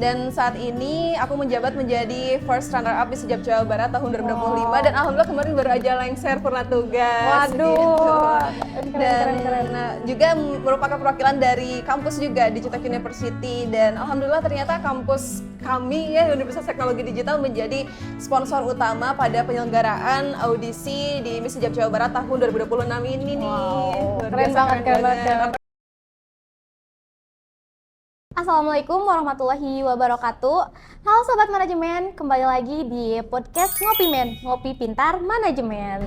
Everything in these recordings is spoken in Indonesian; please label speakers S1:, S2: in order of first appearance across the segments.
S1: Dan saat ini aku menjabat menjadi first runner up di Sejap Jawa Barat tahun 2025 dan alhamdulillah kemarin baru aja lengser purna tugas.
S2: Waduh,
S1: Gitu.
S2: keren.
S1: Juga merupakan perwakilan dari kampus juga di Citak University dan alhamdulillah ternyata kampus kami ya Universitas Teknologi Digital menjadi sponsor utama pada penyelenggaraan audisi di Miss Sejap Jawa Barat tahun 2026 ini nih.
S2: Wow,
S1: Luar
S2: keren
S1: biasa,
S2: banget. Assalamualaikum warahmatullahi wabarakatuh. Halo Sobat Manajemen, kembali lagi di podcast Ngopi Men, Ngopi Pintar Manajemen.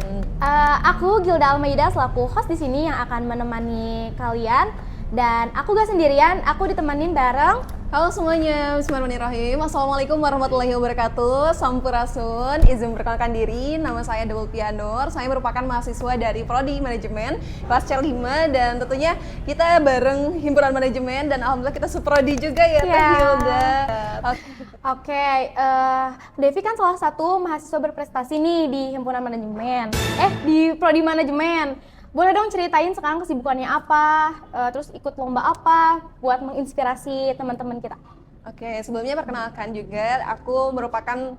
S2: Aku Gilda Almeida selaku host di sini yang akan menemani kalian. Dan aku gak sendirian, aku ditemenin bareng.
S1: Halo semuanya, bismillahirrahmanirrahim. Assalamualaikum warahmatullahi wabarakatuh. Sampurasun, izin memperkenalkan diri. Nama saya Deul Pianur. Saya merupakan mahasiswa dari Prodi Manajemen kelas C5 dan tentunya kita bareng himpunan manajemen dan alhamdulillah kita seprodi juga ya Teh Hilda.
S2: Oke, Devi kan salah satu mahasiswa berprestasi nih di himpunan manajemen. Di Prodi Manajemen. Boleh dong ceritain sekarang kesibukannya apa, terus ikut lomba apa buat menginspirasi teman-teman kita.
S1: Oke, sebelumnya perkenalkan juga, aku merupakan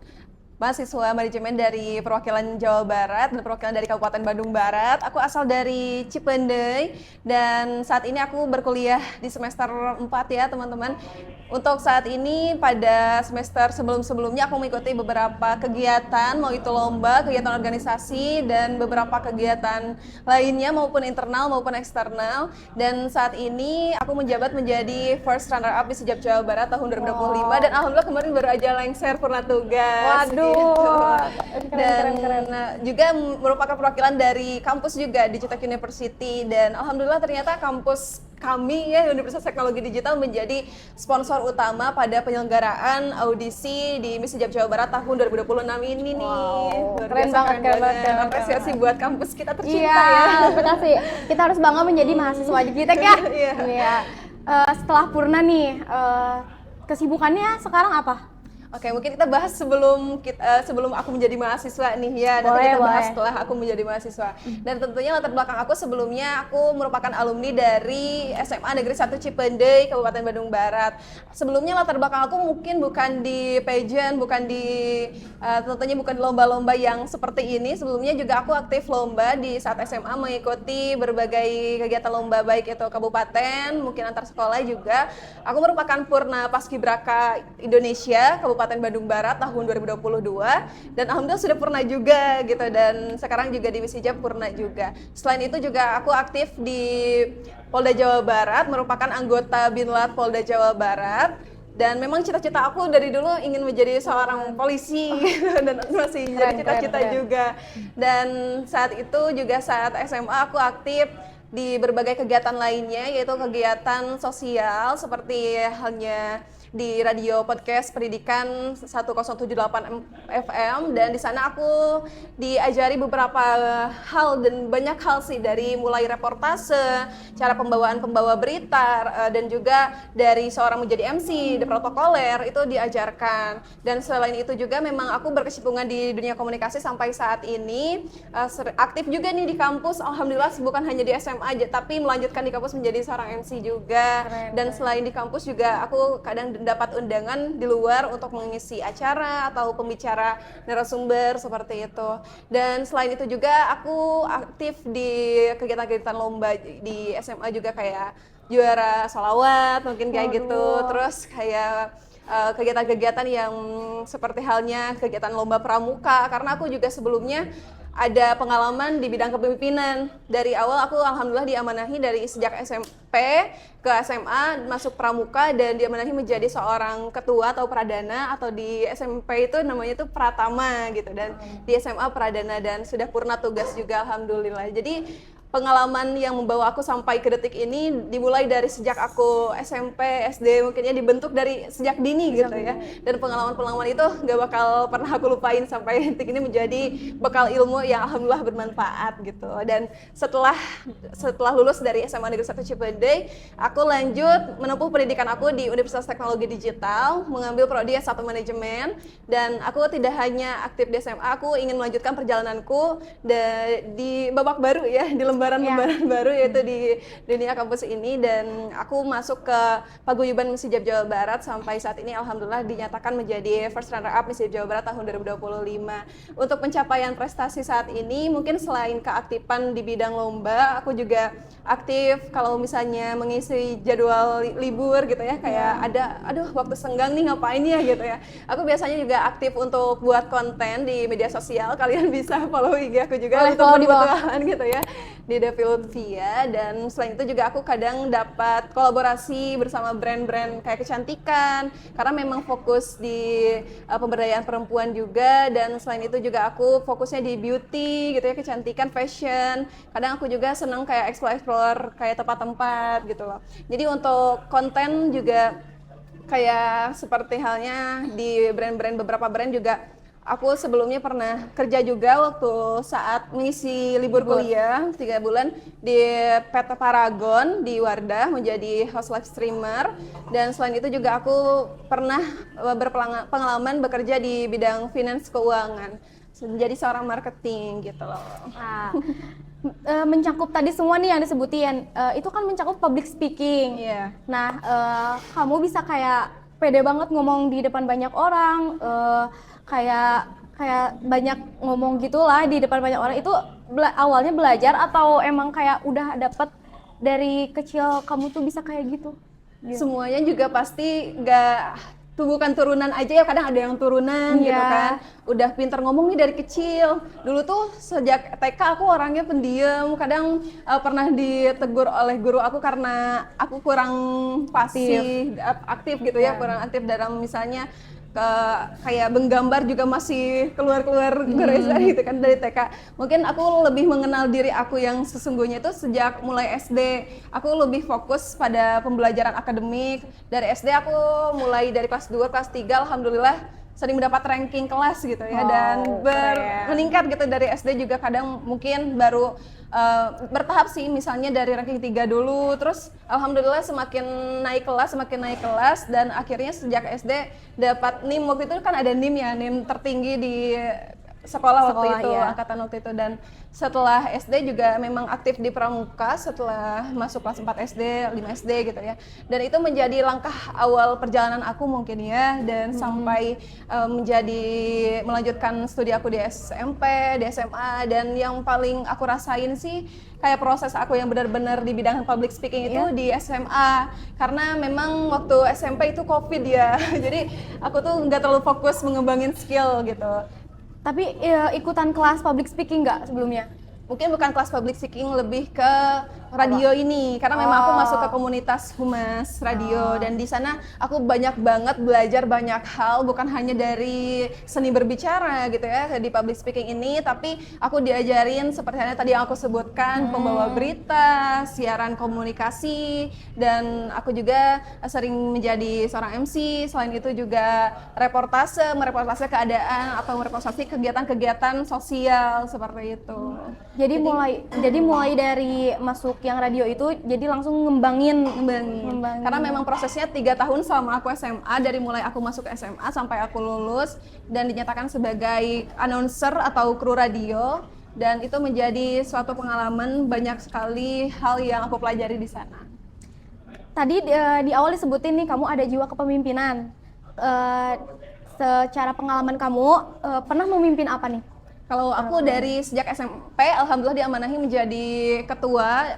S1: mahasiswa manajemen dari perwakilan Jawa Barat dan perwakilan dari Kabupaten Bandung Barat. Aku asal dari Cipendei dan saat ini aku berkuliah di semester 4 ya teman-teman. Untuk saat ini pada semester sebelum-sebelumnya aku mengikuti beberapa kegiatan, mau itu lomba, kegiatan organisasi, dan beberapa kegiatan lainnya maupun internal maupun eksternal. Dan saat ini aku menjabat menjadi first runner up di Sejap Jawa Barat tahun 2025 dan alhamdulillah kemarin baru aja lengser purna tugas.
S2: Waduh,
S1: keren. Juga merupakan perwakilan dari kampus juga di Citak University dan alhamdulillah ternyata kampus kami ya Universitas Teknologi Digital menjadi sponsor utama pada penyelenggaraan audisi di Miss Sejap Jawa Barat tahun 2026 ini nih.
S2: Wow,
S1: Luar
S2: keren
S1: biasa,
S2: banget.
S1: Apresiasi buat kampus kita tercinta
S2: Iya,
S1: ya.
S2: makasih. Kita harus bangga menjadi mahasiswa di Citek ya.
S1: Iya.
S2: Setelah purna nih, kesibukannya sekarang apa?
S1: Oke, mungkin kita bahas sebelum aku menjadi mahasiswa nih ya. Nanti
S2: Boleh,
S1: kita bahas
S2: boleh.
S1: setelah aku menjadi mahasiswa. Dan tentunya latar belakang aku sebelumnya aku merupakan alumni dari SMA Negeri 1 Cipendei, Kabupaten Bandung Barat. Sebelumnya latar belakang aku mungkin bukan di pageant, tentunya bukan di lomba-lomba yang seperti ini. Sebelumnya juga aku aktif lomba di saat SMA mengikuti berbagai kegiatan lomba baik itu kabupaten, mungkin antar sekolah juga. Aku merupakan Purna Paskibraka Indonesia Kabupaten Bandung Barat tahun 2022 dan alhamdulillah sudah purna juga gitu dan sekarang juga di Wisijab purna juga. Selain itu juga aku aktif di Polda Jawa Barat, merupakan anggota Binlat Polda Jawa Barat. Dan memang cita-cita aku dari dulu ingin menjadi seorang polisi dan masih jadi cita-cita juga. Dan saat itu juga saat SMA aku aktif di berbagai kegiatan lainnya yaitu kegiatan sosial seperti halnya di radio podcast pendidikan 1078 FM dan di sana aku diajari beberapa hal dan banyak hal sih dari mulai reportase, cara pembawa berita dan juga dari seorang menjadi MC, di protokoler itu diajarkan. Dan selain itu juga memang aku berkecimpung di dunia komunikasi sampai saat ini aktif juga nih di kampus. Alhamdulillah bukan hanya di SMA aja tapi melanjutkan di kampus menjadi seorang MC juga. Dan selain di kampus juga aku kadang dapat undangan di luar untuk mengisi acara atau pembicara narasumber seperti itu. Dan selain itu juga aku aktif di kegiatan-kegiatan lomba di SMA juga kayak juara sholawat mungkin kayak gitu. Terus kayak kegiatan-kegiatan yang seperti halnya kegiatan lomba pramuka karena aku juga sebelumnya ada pengalaman di bidang kepemimpinan. Dari awal aku alhamdulillah diamanahi dari sejak SMP ke SMA masuk pramuka dan diamanahi menjadi seorang ketua atau pradana atau di SMP itu namanya itu pratama gitu dan di SMA pradana dan sudah purna tugas juga alhamdulillah. Jadi pengalaman yang membawa aku sampai ke detik ini dimulai dari sejak aku SMP, SD mungkinnya dibentuk dari sejak dini gitu ya. Dan pengalaman-pengalaman itu gak bakal pernah aku lupain sampai detik ini menjadi bekal ilmu yang alhamdulillah bermanfaat gitu. Dan setelah lulus dari SMA Negeri 1 Cipendei, aku lanjut menempuh pendidikan aku di Universitas Teknologi Digital, mengambil prodi S1 Manajemen dan aku tidak hanya aktif di SMA, aku ingin melanjutkan perjalananku di babak baru ya, di lembaga lembaran-lembaran baru yaitu di dunia kampus ini, dan aku masuk ke Paguyuban Miss Hijab Jawa Barat sampai saat ini alhamdulillah dinyatakan menjadi first runner up Miss Hijab Jawa Barat tahun 2025. Untuk pencapaian prestasi saat ini mungkin selain keaktifan di bidang lomba, aku juga aktif kalau misalnya mengisi jadwal libur gitu ya, kayak ada waktu senggang nih ngapain ya gitu ya. Aku biasanya juga aktif untuk buat konten di media sosial, kalian bisa follow IG aku juga untuk kebutuhan gitu ya di Devi Lutfia. Dan selain itu juga aku kadang dapat kolaborasi bersama brand-brand kayak kecantikan karena memang fokus di pemberdayaan perempuan juga, dan selain itu juga aku fokusnya di beauty gitu ya, kecantikan, fashion. Kadang aku juga senang kayak explore kayak tempat-tempat gitu loh. Jadi untuk konten juga kayak seperti halnya di brand-brand, beberapa brand juga aku sebelumnya pernah kerja juga waktu saat mengisi libur kuliah 3 bulan di PT Paragon di Wardah menjadi host live streamer. Dan selain itu juga aku pernah berpengalaman bekerja di bidang finance keuangan, menjadi seorang marketing gitu loh.
S2: Mencakup tadi semua nih yang disebutin, itu kan mencakup public speaking. Nah, kamu bisa kayak pede banget ngomong di depan banyak orang, kayak banyak ngomong gitulah di depan banyak orang. Itu awalnya belajar atau emang kayak udah dapet dari kecil kamu tuh bisa kayak gitu?
S1: Semuanya juga pasti bukan turunan aja ya, kadang ada yang turunan gitu kan. Udah pinter ngomong nih dari kecil. Dulu tuh sejak TK aku orangnya pendiam, kadang pernah ditegur oleh guru aku karena aku kurang aktif gitu ya, kurang aktif dalam misalnya kayak menggambar juga masih keluar gores gitu kan dari TK. Mungkin aku lebih mengenal diri aku yang sesungguhnya itu sejak mulai SD. Aku lebih fokus pada pembelajaran akademik. Dari SD aku mulai dari kelas 2, kelas 3 alhamdulillah sering mendapat ranking kelas gitu ya, dan meningkat gitu. Dari SD juga kadang mungkin baru bertahap sih, misalnya dari ranking 3 dulu, terus alhamdulillah semakin naik kelas, dan akhirnya sejak SD dapat NIM. Waktu itu kan ada NIM ya, NIM tertinggi di sekolah waktu itu, angkatan waktu itu. Dan setelah SD juga memang aktif di pramuka setelah masuk kelas 4 SD, 5 SD gitu ya. Dan itu menjadi langkah awal perjalanan aku mungkin ya, dan sampai melanjutkan studi aku di SMP, di SMA. Dan yang paling aku rasain sih kayak proses aku yang benar-benar di bidang public speaking itu di SMA, karena memang waktu SMP itu COVID ya. Jadi aku tuh nggak terlalu fokus mengembangin skill gitu.
S2: Tapi ikutan kelas public speaking nggak sebelumnya?
S1: Mungkin bukan kelas public speaking, lebih ke radio ini, karena memang aku masuk ke komunitas humas radio, dan di sana aku banyak banget belajar banyak hal, bukan hanya dari seni berbicara gitu ya di public speaking ini, tapi aku diajarin seperti halnya tadi yang aku sebutkan, pembawa berita, siaran komunikasi, dan aku juga sering menjadi seorang MC. Selain itu juga mereportase keadaan atau mereportase kegiatan-kegiatan sosial seperti itu.
S2: Jadi mulai dari masuk yang radio itu jadi langsung ngembangin.
S1: Karena memang prosesnya 3 tahun selama aku SMA, dari mulai aku masuk SMA sampai aku lulus dan dinyatakan sebagai announcer atau kru radio, dan itu menjadi suatu pengalaman, banyak sekali hal yang aku pelajari di sana.
S2: Tadi di awal disebutin nih kamu ada jiwa kepemimpinan. Secara pengalaman kamu pernah memimpin apa nih?
S1: Kalau aku dari sejak SMP, alhamdulillah diamanahi menjadi ketua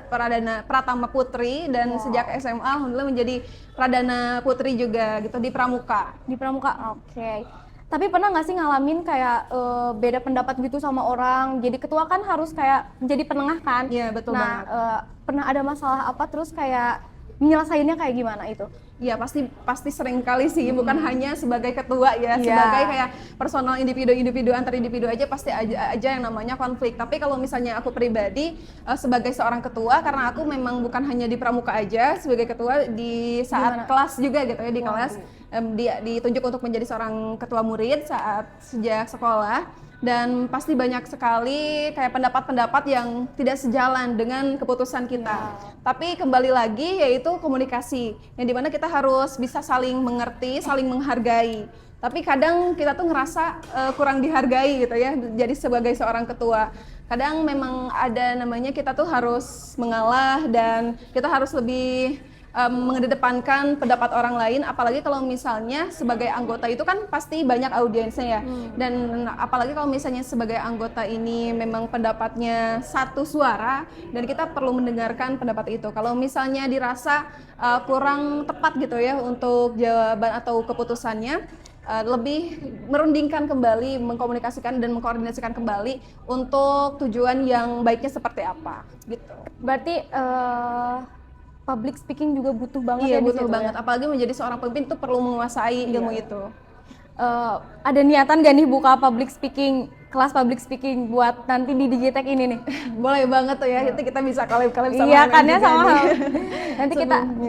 S1: Pratama Putri, dan sejak SMA alhamdulillah menjadi Pradana Putri juga gitu di Pramuka.
S2: Di Pramuka, oke. Tapi pernah nggak sih ngalamin kayak beda pendapat gitu sama orang? Jadi ketua kan harus kayak menjadi penengah kan?
S1: Iya, betul banget.
S2: Pernah ada masalah apa terus kayak menyelesaikannya kayak gimana itu?
S1: Ya pasti sering kali sih, bukan hanya sebagai ketua ya, sebagai kayak personal individu antar individu aja pasti aja yang namanya konflik. Tapi kalau misalnya aku pribadi sebagai seorang ketua, karena aku memang bukan hanya di pramuka aja, sebagai ketua di saat kelas juga gitu ya, di kelas ditunjuk untuk menjadi seorang ketua murid saat sejak sekolah. Dan pasti banyak sekali kayak pendapat-pendapat yang tidak sejalan dengan keputusan kita. Tapi kembali lagi yaitu komunikasi, yang dimana kita harus bisa saling mengerti, saling menghargai. Tapi kadang kita tuh ngerasa kurang dihargai gitu ya, jadi sebagai seorang ketua. Kadang memang ada namanya kita tuh harus mengalah dan kita harus lebih mengedepankan pendapat orang lain, apalagi kalau misalnya sebagai anggota itu kan pasti banyak audiensnya ya. Dan apalagi kalau misalnya sebagai anggota ini memang pendapatnya satu suara dan kita perlu mendengarkan pendapat itu. Kalau misalnya dirasa kurang tepat gitu ya untuk jawaban atau keputusannya, lebih merundingkan kembali, mengkomunikasikan dan mengkoordinasikan kembali untuk tujuan yang baiknya seperti apa gitu.
S2: Berarti public speaking juga butuh banget
S1: Iya,
S2: ya di
S1: butuh
S2: situ
S1: banget.
S2: ya?
S1: Apalagi menjadi seorang pemimpin itu perlu menguasai ilmu itu.
S2: Ada niatan gak nih buka public speaking, kelas public speaking buat nanti di Digitech ini nih?
S1: Boleh banget tuh ya, itu kita bisa collab sama
S2: Iya kan
S1: Amen
S2: ya,
S1: juga
S2: sama
S1: nih.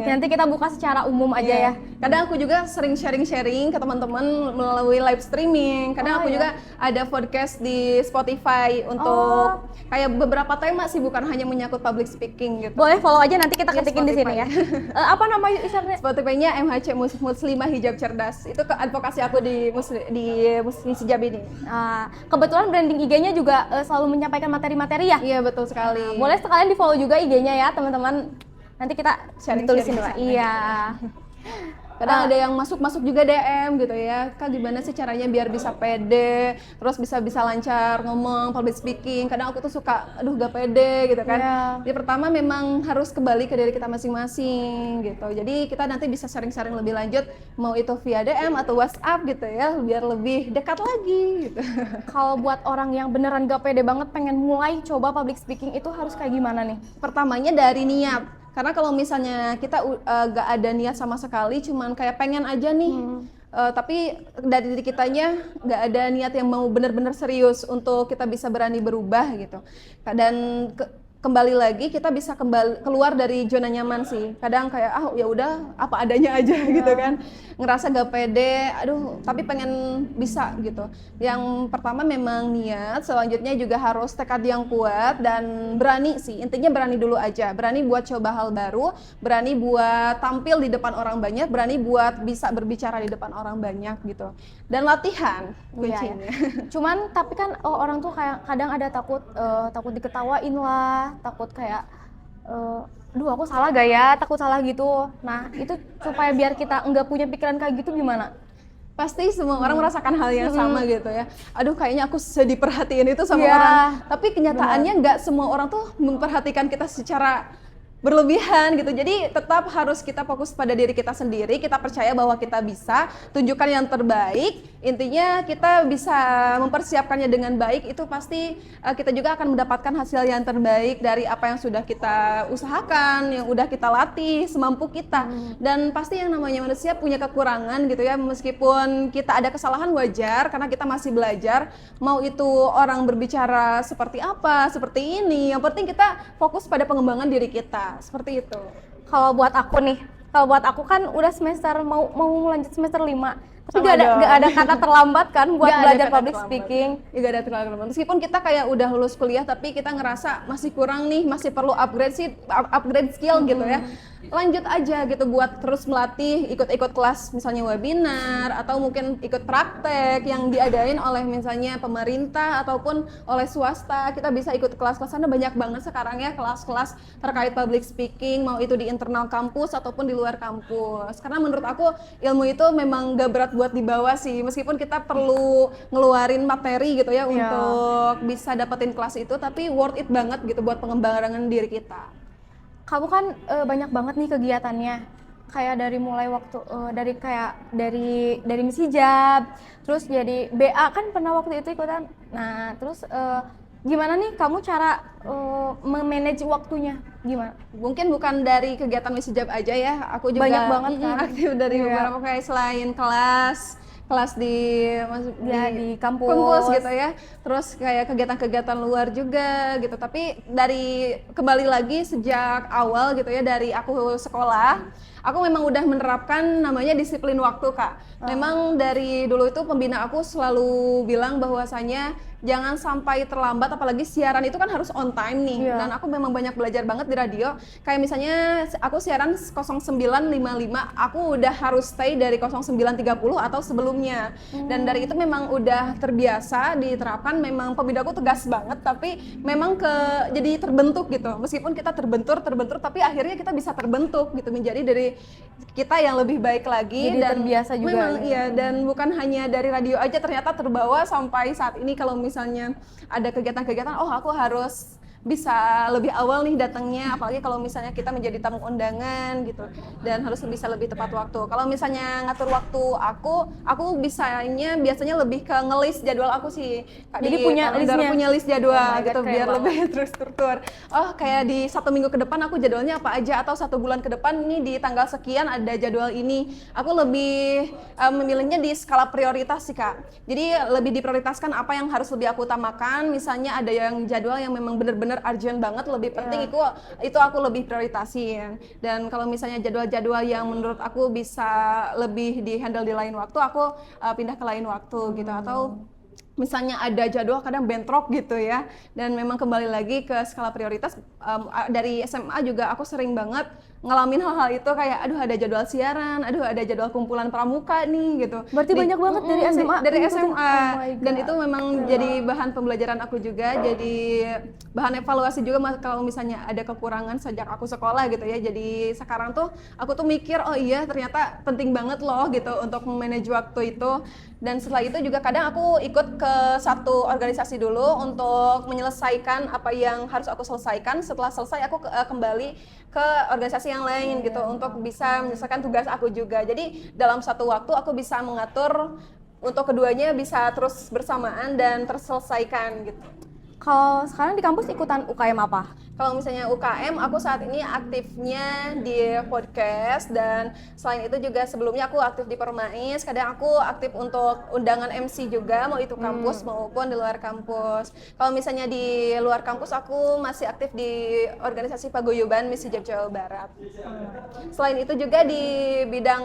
S2: nanti kita buka secara umum aja
S1: Iya.
S2: ya.
S1: Kadang aku juga sering sharing-sharing ke teman-teman melalui live streaming. Kadang aku juga ada podcast di Spotify untuk kayak beberapa tema sih, bukan hanya menyangkut public speaking gitu.
S2: Boleh follow aja, nanti kita
S1: Iya,
S2: ketikin di sini ya. Apa nama username?
S1: Spotify-nya MHC Muslimah Hijab Cerdas. Itu ke advokasi aku di Muslim Hijab ini.
S2: Kebetulan branding IG-nya juga selalu menyampaikan materi-materi ya.
S1: Iya, betul sekali.
S2: Boleh sekalian di follow juga IG-nya ya teman-teman. Nanti kita tulisin
S1: Sharing-sharing
S2: dulu.
S1: sana
S2: Iya.
S1: Kadang ada yang masuk juga DM gitu ya, Kak gimana sih caranya biar bisa pede, terus bisa lancar ngomong, public speaking. Kadang aku tuh suka, aduh gak pede gitu kan. Jadi pertama memang harus kembali ke diri kita masing-masing gitu. Jadi kita nanti bisa sharing-sharing lebih lanjut, mau itu via DM atau WhatsApp gitu ya, biar lebih dekat lagi gitu.
S2: Kalau buat orang yang beneran gak pede banget pengen mulai coba public speaking itu harus kayak gimana nih?
S1: Pertamanya dari niat. Karena kalau misalnya kita gak ada niat sama sekali, cuman kayak pengen aja nih, tapi dari diri kitanya gak ada niat yang mau benar-benar serius untuk kita bisa berani berubah gitu. Dan kembali lagi kita bisa keluar dari zona nyaman sih. Kadang kayak ya udah apa adanya aja gitu kan. Ngerasa gak pede, aduh tapi pengen bisa gitu. Yang pertama memang niat, selanjutnya juga harus tekad yang kuat dan berani sih. Intinya berani dulu aja. Berani buat coba hal baru, berani buat tampil di depan orang banyak, berani buat bisa berbicara di depan orang banyak gitu. Dan latihan kuncinya.
S2: Cuman tapi kan orang tuh kayak kadang ada takut diketawain lah, takut kayak duh aku salah gak ya, takut salah gitu. Nah itu supaya biar kita nggak punya pikiran kayak gitu gimana?
S1: Pasti semua orang merasakan hal yang sama gitu ya. Aduh kayaknya aku sedih perhatiin itu sama orang. Tapi kenyataannya nggak semua orang tuh memperhatikan kita secara berlebihan gitu. Jadi tetap harus kita fokus pada diri kita sendiri, kita percaya bahwa kita bisa, tunjukkan yang terbaik. Intinya kita bisa mempersiapkannya dengan baik, itu pasti kita juga akan mendapatkan hasil yang terbaik dari apa yang sudah kita usahakan, yang udah kita latih semampu kita. Dan pasti yang namanya manusia punya kekurangan gitu ya, meskipun kita ada kesalahan wajar karena kita masih belajar. Mau itu orang berbicara seperti apa, seperti ini, yang penting kita fokus pada pengembangan diri kita. Seperti itu.
S2: Kalau buat aku kan udah semester mau lanjut semester 5. Tapi gak ada kata terlambat kan buat belajar public speaking.
S1: Gak ada terlambat. Meskipun kita kayak udah lulus kuliah tapi kita ngerasa masih kurang nih, masih perlu upgrade skill gitu ya. Lanjut aja gitu buat terus melatih, ikut-ikut kelas misalnya webinar atau mungkin ikut praktek yang diadain oleh misalnya pemerintah ataupun oleh swasta. Kita bisa ikut kelas-kelas, sana banyak banget sekarang ya kelas-kelas terkait public speaking, mau itu di internal kampus ataupun di luar kampus. Karena menurut aku ilmu itu memang gak berat buat dibawa sih, meskipun kita perlu ngeluarin materi gitu ya untuk bisa dapetin kelas itu, tapi worth it banget gitu buat pengembangan diri kita.
S2: Kamu kan banyak banget nih kegiatannya, kayak dari mulai waktu dari Miss Hijab, terus jadi BA kan pernah waktu itu ikutan. Nah terus gimana nih kamu cara memanage waktunya gimana?
S1: Mungkin bukan dari kegiatan Miss Hijab aja ya, aku juga
S2: banyak banget kan
S1: aktif dari beberapa kayak selain kelas di kampus gitu ya, terus kayak kegiatan-kegiatan luar juga gitu. Tapi dari kembali lagi sejak awal gitu ya, dari aku sekolah aku memang udah menerapkan namanya disiplin waktu, Kak. Memang dari dulu itu pembina aku selalu bilang bahwasanya jangan sampai terlambat, apalagi siaran itu kan harus on time nih.
S2: Iya.
S1: Dan aku memang banyak belajar banget di radio. Kayak misalnya aku siaran 09.55, aku udah harus stay dari 09.30 atau sebelumnya. Dan dari itu memang udah terbiasa diterapkan. Memang pembina aku tegas banget, tapi memang jadi terbentuk gitu. Meskipun kita terbentur, tapi akhirnya kita bisa terbentuk gitu, menjadi dari kita yang lebih baik lagi.
S2: Jadi
S1: dan
S2: terbiasa juga
S1: memang
S2: ya.
S1: iya, dan bukan hanya dari radio aja, ternyata terbawa sampai saat ini. Kalau misalnya ada kegiatan-kegiatan, oh aku harus bisa lebih awal nih datangnya, apalagi kalau misalnya kita menjadi tamu undangan gitu, dan harus bisa lebih tepat waktu. Kalau misalnya ngatur waktu aku biasanya lebih ke ngelis jadwal aku sih.
S2: Jadi punya listnya?
S1: Punya list jadwal
S2: Oh my God,
S1: gitu,
S2: keren
S1: biar
S2: banget.
S1: lebih terstruktur. Oh kayak di 1 minggu ke depan aku jadwalnya apa aja, atau 1 bulan ke depan nih di tanggal sekian ada jadwal ini. Aku lebih memilihnya di skala prioritas sih, Kak. Jadi lebih diprioritaskan apa yang harus lebih aku utamakan. Misalnya ada yang jadwal yang memang benar-benar urgent banget, lebih penting, itu aku lebih prioritasin. Dan kalau misalnya jadwal-jadwal yang menurut aku bisa lebih di-handle di lain waktu, aku pindah ke lain waktu gitu. Atau misalnya ada jadwal kadang bentrok gitu ya, dan memang kembali lagi ke skala prioritas. Dari SMA juga aku sering banget ngalamin hal-hal itu, kayak aduh ada jadwal siaran, aduh ada jadwal kumpulan pramuka nih gitu.
S2: Berarti banyak banget dari SMA?
S1: Dari
S2: ngikutin?
S1: SMA.
S2: Oh my God.
S1: Dan itu memang jadi bahan pembelajaran aku juga, jadi bahan evaluasi juga kalau misalnya ada kekurangan sejak aku sekolah gitu ya. Jadi sekarang tuh aku tuh mikir, oh iya ternyata penting banget loh gitu untuk memanage waktu itu. Dan setelah itu juga kadang aku ikut ke satu organisasi dulu untuk menyelesaikan apa yang harus aku selesaikan. Setelah selesai aku kembali ke organisasi yang lain gitu, untuk bisa menyelesaikan tugas aku juga. Jadi dalam satu waktu aku bisa mengatur untuk keduanya bisa terus bersamaan dan terselesaikan gitu.
S2: Kalau sekarang di kampus ikutan UKM apa?
S1: Kalau misalnya UKM, aku saat ini aktifnya di podcast, dan selain itu juga sebelumnya aku aktif di Permais. Kadang aku aktif untuk undangan MC juga, mau itu kampus maupun di luar kampus. Kalau misalnya di luar kampus, aku masih aktif di organisasi paguyuban Misi Jawa Barat. Selain itu juga di bidang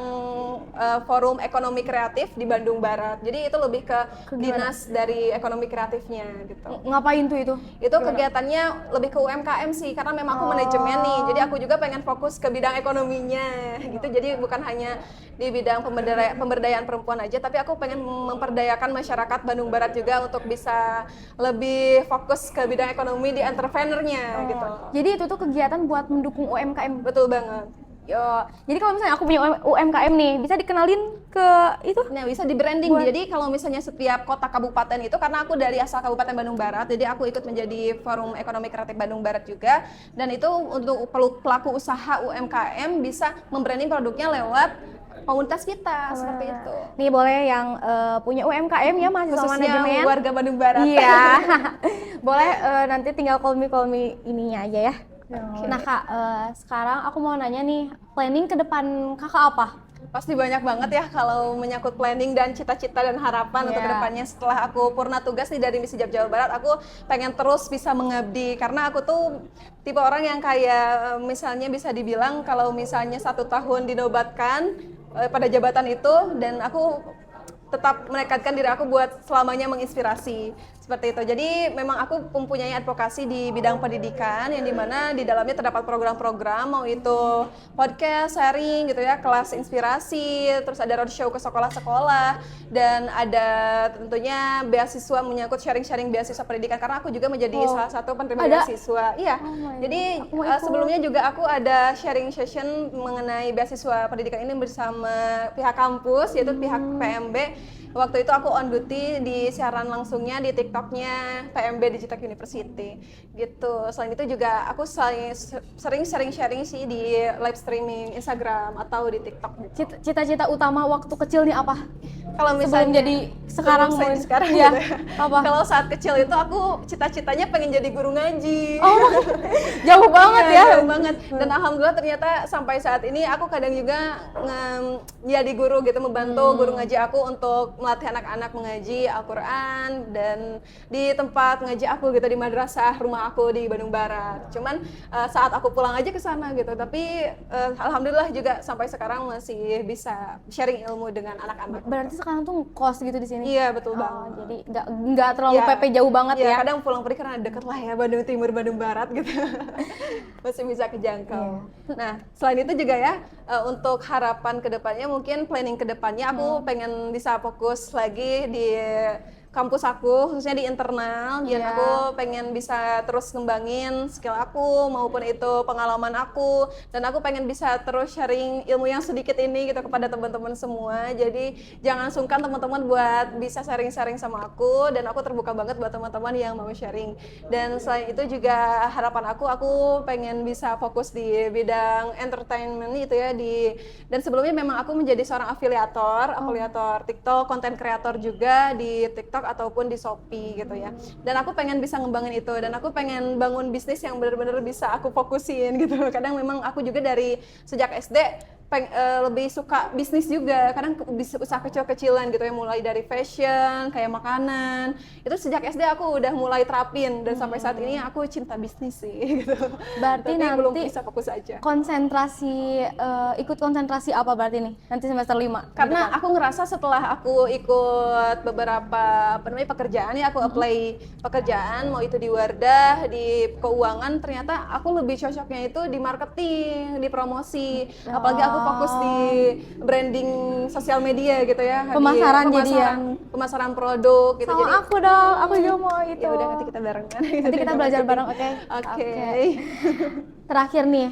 S1: forum ekonomi kreatif di Bandung Barat. Jadi itu lebih ke dinas dari ekonomi kreatifnya gitu.
S2: Ngapain tuh itu?
S1: Itu kegiatannya lebih ke UMKM sih, karena memang aku manajemen nih, jadi aku juga pengen fokus ke bidang ekonominya gitu. Jadi bukan hanya di bidang pemberdayaan perempuan aja, tapi aku pengen memperdayakan masyarakat Bandung Barat juga untuk bisa lebih fokus ke bidang ekonomi di entrepreneurnya gitu.
S2: Jadi itu tuh kegiatan buat mendukung UMKM.
S1: Betul banget.
S2: Yo, jadi kalau misalnya aku punya UMKM nih, bisa dikenalin ke itu?
S1: Nah, bisa di branding. Jadi kalau misalnya setiap kota kabupaten itu, karena aku dari asal Kabupaten Bandung Barat, jadi aku ikut menjadi Forum Ekonomi Kreatif Bandung Barat juga. Dan itu untuk pelaku usaha UMKM bisa membranding produknya lewat komunitas kita, seperti itu.
S2: Nih boleh yang punya UMKM ya, mahasiswa
S1: Khususnya
S2: manajemen.
S1: warga Bandung Barat.
S2: Iya. Boleh nanti tinggal call me ininya aja ya.
S1: Okay.
S2: Nah Kak, sekarang aku mau nanya nih, planning ke depan Kakak apa?
S1: Pasti banyak banget ya kalau menyangkut planning dan cita-cita dan harapan untuk kedepannya. Setelah aku purna tugas nih dari Misi Jawa Barat, aku pengen terus bisa mengabdi, karena aku tuh tipe orang yang kayak misalnya bisa dibilang kalau misalnya 1 tahun dinobatkan pada jabatan itu, dan aku tetap menekatkan diri aku buat selamanya menginspirasi. Seperti itu. Jadi memang aku mempunyai advokasi di bidang pendidikan, yang dimana di dalamnya terdapat program-program, mau itu podcast, sharing gitu ya, kelas inspirasi, terus ada roadshow ke sekolah-sekolah, dan ada tentunya beasiswa menyangkut sharing-sharing beasiswa pendidikan, karena aku juga menjadi salah satu penerima beasiswa. Iya. Jadi sebelumnya juga aku ada sharing session mengenai beasiswa pendidikan ini bersama pihak kampus, yaitu pihak PMB. Waktu itu aku on duty di siaran langsungnya di TikToknya PMB Digital University gitu. Selain itu juga aku sering sharing sih di live streaming Instagram atau di TikTok gitu.
S2: Cita-cita utama waktu kecil nih apa?
S1: Kalau misalnya
S2: sebelum jadi sekarang
S1: ya,
S2: gitu ya. Apa?
S1: Kalau saat kecil itu aku cita-citanya pengen jadi guru ngaji.
S2: Oh, jauh banget ya.
S1: Jauh banget. Dan alhamdulillah ternyata sampai saat ini aku kadang juga jadi guru gitu, membantu guru ngaji aku untuk melatih anak-anak mengaji Al-Quran dan di tempat ngaji aku gitu, di madrasah rumah aku di Bandung Barat. Cuman saat aku pulang aja ke sana gitu, tapi alhamdulillah juga sampai sekarang masih bisa sharing ilmu dengan anak-anak.
S2: Berarti sekarang tuh ngekos gitu di sini?
S1: Iya, betul banget.
S2: Jadi nggak terlalu PP jauh banget ya?
S1: Kadang pulang pergi karena deket lah ya, Bandung Timur, Bandung Barat gitu. Masih bisa kejangkau. Nah, selain itu juga ya, untuk harapan kedepannya, mungkin planning kedepannya aku pengen bisa fokus lagi di kampus aku, khususnya di internal, dan aku pengen bisa terus ngembangin skill aku maupun itu pengalaman aku, dan aku pengen bisa terus sharing ilmu yang sedikit ini gitu kepada teman-teman semua. Jadi jangan sungkan teman-teman buat bisa sharing-sharing sama aku, dan aku terbuka banget buat teman-teman yang mau sharing. Dan selain itu juga harapan aku pengen bisa fokus di bidang entertainment itu ya, dan sebelumnya memang aku menjadi seorang afiliator TikTok, konten kreator juga di TikTok ataupun di Shopee gitu ya. Dan aku pengen bisa ngembangin itu, dan aku pengen bangun bisnis yang benar-benar bisa aku fokusin gitu. Kadang memang aku juga dari sejak SD lebih suka bisnis juga, kadang usaha kecil-kecilan gitu ya, mulai dari fashion, kayak makanan. Itu sejak SD aku udah mulai terapin, dan sampai saat ini aku cinta bisnis sih gitu.
S2: Berarti
S1: tapi
S2: nanti
S1: belum bisa fokus aja.
S2: Ikut konsentrasi apa berarti nih nanti semester 5?
S1: Karena aku ngerasa setelah aku ikut beberapa pekerjaan ya, aku apply pekerjaan, mau itu di Wardah, di keuangan, ternyata aku lebih cocoknya itu di marketing, di promosi. Apalagi aku fokus di branding sosial media gitu ya, pemasaran produk gitu.
S2: Sama
S1: jadi
S2: aku dong, aku juga mau itu.
S1: Ya udah, nanti kita barengan.
S2: Nanti kita belajar bareng, oke?
S1: Oke.
S2: Terakhir nih,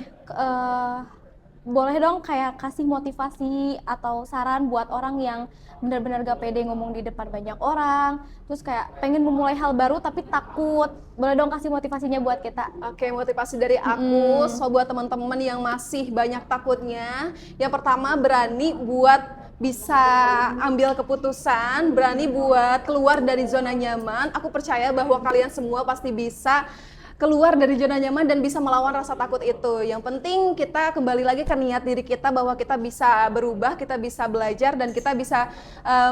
S2: boleh dong kayak kasih motivasi atau saran buat orang yang benar-benar gak pede ngomong di depan banyak orang, terus kayak pengen memulai hal baru tapi takut. Boleh dong kasih motivasinya buat kita?
S1: Oke, motivasi dari aku, so buat teman-teman yang masih banyak takutnya, yang pertama berani buat bisa ambil keputusan, berani buat keluar dari zona nyaman. Aku percaya bahwa kalian semua pasti bisa keluar dari zona nyaman dan bisa melawan rasa takut itu. Yang penting kita kembali lagi ke niat diri kita bahwa kita bisa berubah, kita bisa belajar, dan kita bisa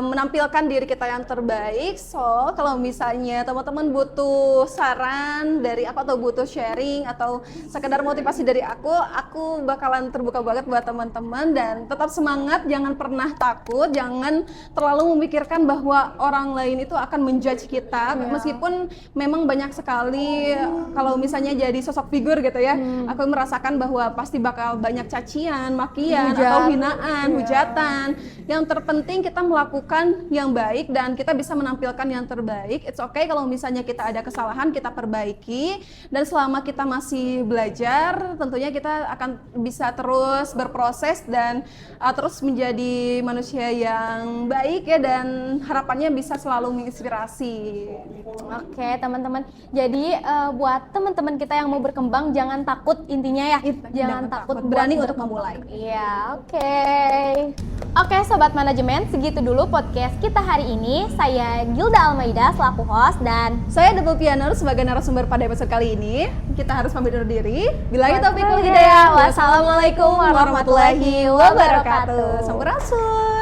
S1: menampilkan diri kita yang terbaik. So, kalau misalnya teman-teman butuh saran dari aku atau butuh sharing atau sekedar motivasi dari aku bakalan terbuka banget buat teman-teman. Dan tetap semangat, jangan pernah takut, jangan terlalu memikirkan bahwa orang lain itu akan menjudge kita. Meskipun memang banyak sekali kalau misalnya jadi sosok figur gitu ya, aku merasakan bahwa pasti bakal banyak cacian, makian, atau hinaan, hujatan. Yang terpenting kita melakukan yang baik dan kita bisa menampilkan yang terbaik. It's okay kalau misalnya kita ada kesalahan, kita perbaiki. Dan selama kita masih belajar, tentunya kita akan bisa terus berproses dan terus menjadi manusia yang baik ya, dan harapannya bisa selalu menginspirasi.
S2: Oke, teman-teman. Jadi buat teman-teman kita yang mau berkembang, jangan takut, intinya ya. Jangan takut,
S1: berani untuk memulai.
S2: Iya, oke. Oke, sobat manajemen, segitu dulu podcast kita hari ini. Saya Gilda Almaida selaku host, dan
S1: saya Double Piano sebagai narasumber pada episode kali ini. Kita harus pamit undur diri. Billahi taufiq wal hidayah. Wassalamualaikum warahmatullahi wabarakatuh. Sampurasun.